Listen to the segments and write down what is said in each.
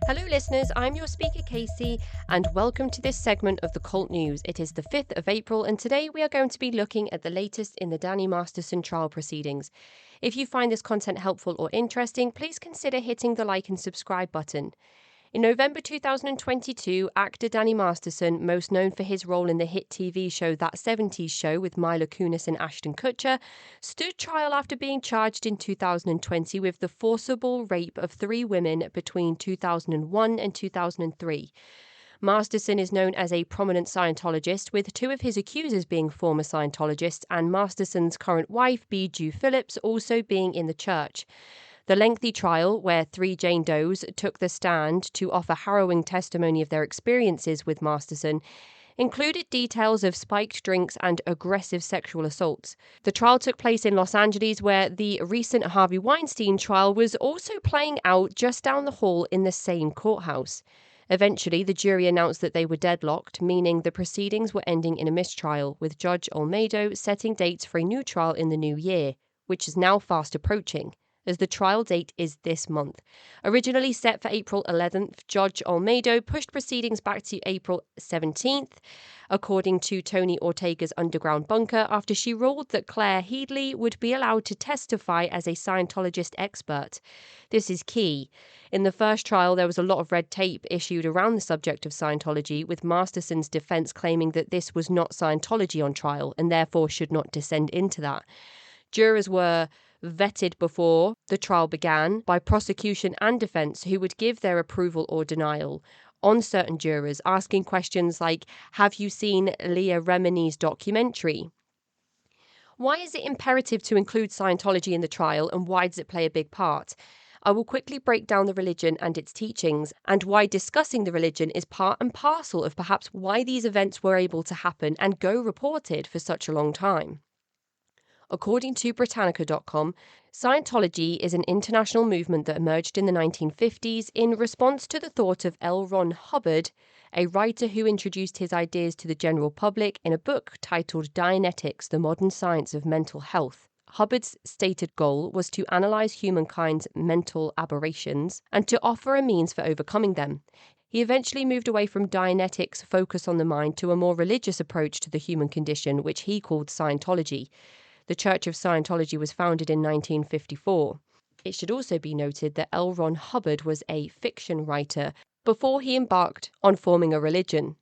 Hello, listeners. I'm your speaker, Casey, and welcome to this segment of the Cult News. It is the 5th of April, and today we are going to be looking at the latest in the Danny Masterson trial proceedings. If you find this content helpful or interesting, please consider hitting the like and subscribe button. In November 2022, actor Danny Masterson, most known for his role in the hit TV show That 70s Show with Mila Kunis and Ashton Kutcher, stood trial after being charged in 2020 with the forcible rape of 3 women between 2001 and 2003. Masterson is known as a prominent Scientologist, with 2 of his accusers being former Scientologists and Masterson's current wife, Bijou Phillips, also being in the church. The lengthy trial, where 3 Jane Does took the stand to offer harrowing testimony of their experiences with Masterson, included details of spiked drinks and aggressive sexual assaults. The trial took place in Los Angeles, where the recent Harvey Weinstein trial was also playing out just down the hall in the same courthouse. Eventually, the jury announced that they were deadlocked, meaning the proceedings were ending in a mistrial, with Judge Olmedo setting dates for a new trial in the new year, which is now fast approaching, as the trial date is this month. Originally set for April 11th, Judge Olmedo pushed proceedings back to April 17th, according to Tony Ortega's Underground Bunker, after she ruled that Claire Headley would be allowed to testify as a Scientologist expert. This is key. In the first trial, there was a lot of red tape issued around the subject of Scientology, with Masterson's defense claiming that this was not Scientology on trial and therefore should not descend into that. Jurors were vetted before the trial began by prosecution and defense, who would give their approval or denial on certain jurors, asking questions like, have you seen Leah Remini's documentary? Why is it imperative to include Scientology in the trial, and why does it play a big part? I will quickly break down the religion and its teachings, and why discussing the religion is part and parcel of perhaps why these events were able to happen and go reported for such a long time. According to Britannica.com, Scientology is an international movement that emerged in the 1950s in response to the thought of L. Ron Hubbard, a writer who introduced his ideas to the general public in a book titled Dianetics, the Modern Science of Mental Health. Hubbard's stated goal was to analyze humankind's mental aberrations and to offer a means for overcoming them. He eventually moved away from Dianetics' focus on the mind to a more religious approach to the human condition, which he called Scientology. The Church of Scientology was founded in 1954. It should also be noted that L. Ron Hubbard was a fiction writer before he embarked on forming a religion.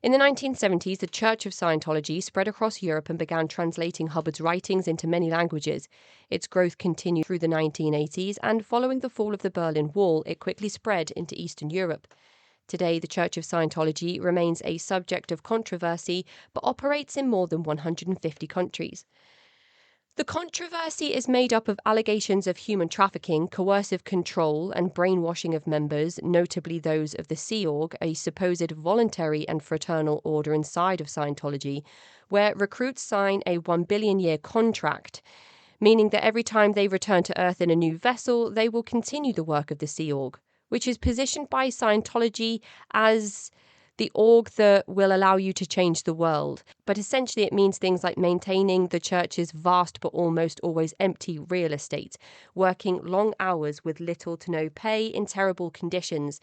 In the 1970s, the Church of Scientology spread across Europe and began translating Hubbard's writings into many languages. Its growth continued through the 1980s, and following the fall of the Berlin Wall, it quickly spread into Eastern Europe. Today, the Church of Scientology remains a subject of controversy, but operates in more than 150 countries. The controversy is made up of allegations of human trafficking, coercive control, and brainwashing of members, notably those of the Sea Org, a supposed voluntary and fraternal order inside of Scientology, where recruits sign a 1 billion-year contract, meaning that every time they return to Earth in a new vessel, they will continue the work of the Sea Org, which is positioned by Scientology as the org that will allow you to change the world. But essentially it means things like maintaining the church's vast but almost always empty real estate, working long hours with little to no pay in terrible conditions.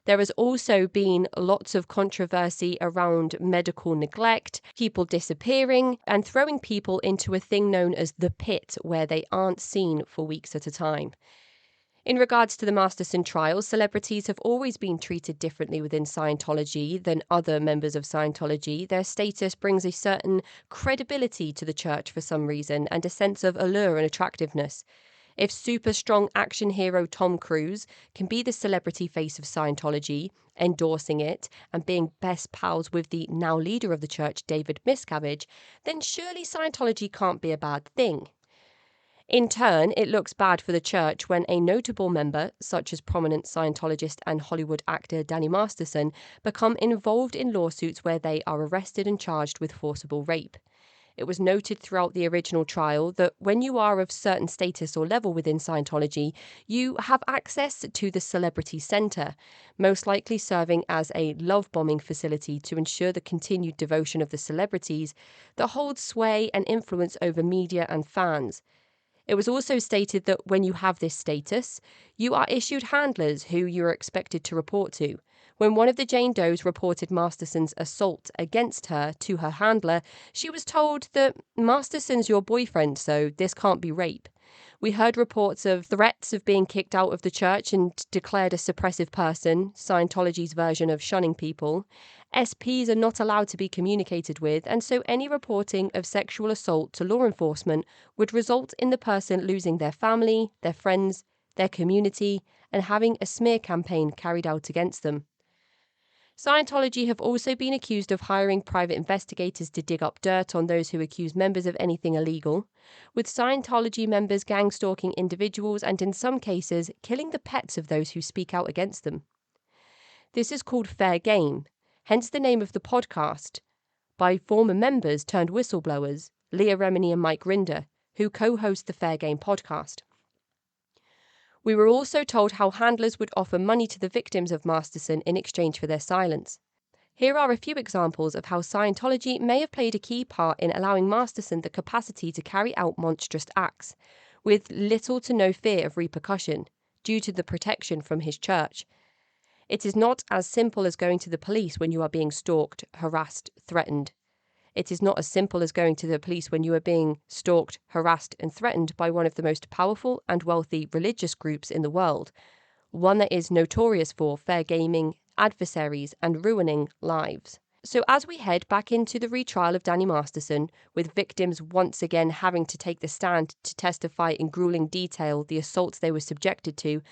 There has also been lots of controversy around medical neglect, people disappearing, and throwing people into a thing known as the pit, where they aren't seen for weeks at a time. In regards to the Masterson trial, celebrities have always been treated differently within Scientology than other members of Scientology. Their status brings a certain credibility to the church for some reason, and a sense of allure and attractiveness. If super strong action hero Tom Cruise can be the celebrity face of Scientology, endorsing it, and being best pals with the now leader of the church, David Miscavige, then surely Scientology can't be a bad thing. In turn, it looks bad for the church when a notable member, such as prominent Scientologist and Hollywood actor Danny Masterson, become involved in lawsuits where they are arrested and charged with forcible rape. It was noted throughout the original trial that when you are of certain status or level within Scientology, you have access to the Celebrity Center, most likely serving as a love-bombing facility to ensure the continued devotion of the celebrities that hold sway and influence over media and fans. It was also stated that when you have this status, you are issued handlers who you are expected to report to. When one of the Jane Does reported Masterson's assault against her to her handler, she was told that Masterson's your boyfriend, so this can't be rape. We heard reports of threats of being kicked out of the church and declared a suppressive person, Scientology's version of shunning people. SPs are not allowed to be communicated with, and so any reporting of sexual assault to law enforcement would result in the person losing their family, their friends, their community, and having a smear campaign carried out against them. Scientology have also been accused of hiring private investigators to dig up dirt on those who accuse members of anything illegal, with Scientology members gang stalking individuals and in some cases killing the pets of those who speak out against them. This is called fair game, hence the name of the podcast, by former members turned whistleblowers, Leah Remini and Mike Rinder, who co-host the Fair Game podcast. We were also told how handlers would offer money to the victims of Masterson in exchange for their silence. Here are a few examples of how Scientology may have played a key part in allowing Masterson the capacity to carry out monstrous acts, with little to no fear of repercussion, due to the protection from his church. It is not as simple as going to the police when you are being stalked, harassed, threatened. It is not as simple as going to the police when you are being stalked, harassed, and threatened by one of the most powerful and wealthy religious groups in the world, one that is notorious for fair gaming, adversaries, and ruining lives. So as we head back into the retrial of Danny Masterson, with victims once again having to take the stand to testify in grueling detail the assaults they were subjected to,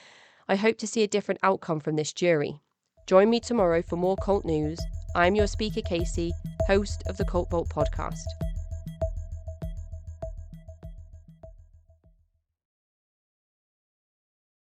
I hope to see a different outcome from this jury. Join me tomorrow for more cult news. I'm your speaker, Casey, host of the Cult Vault podcast.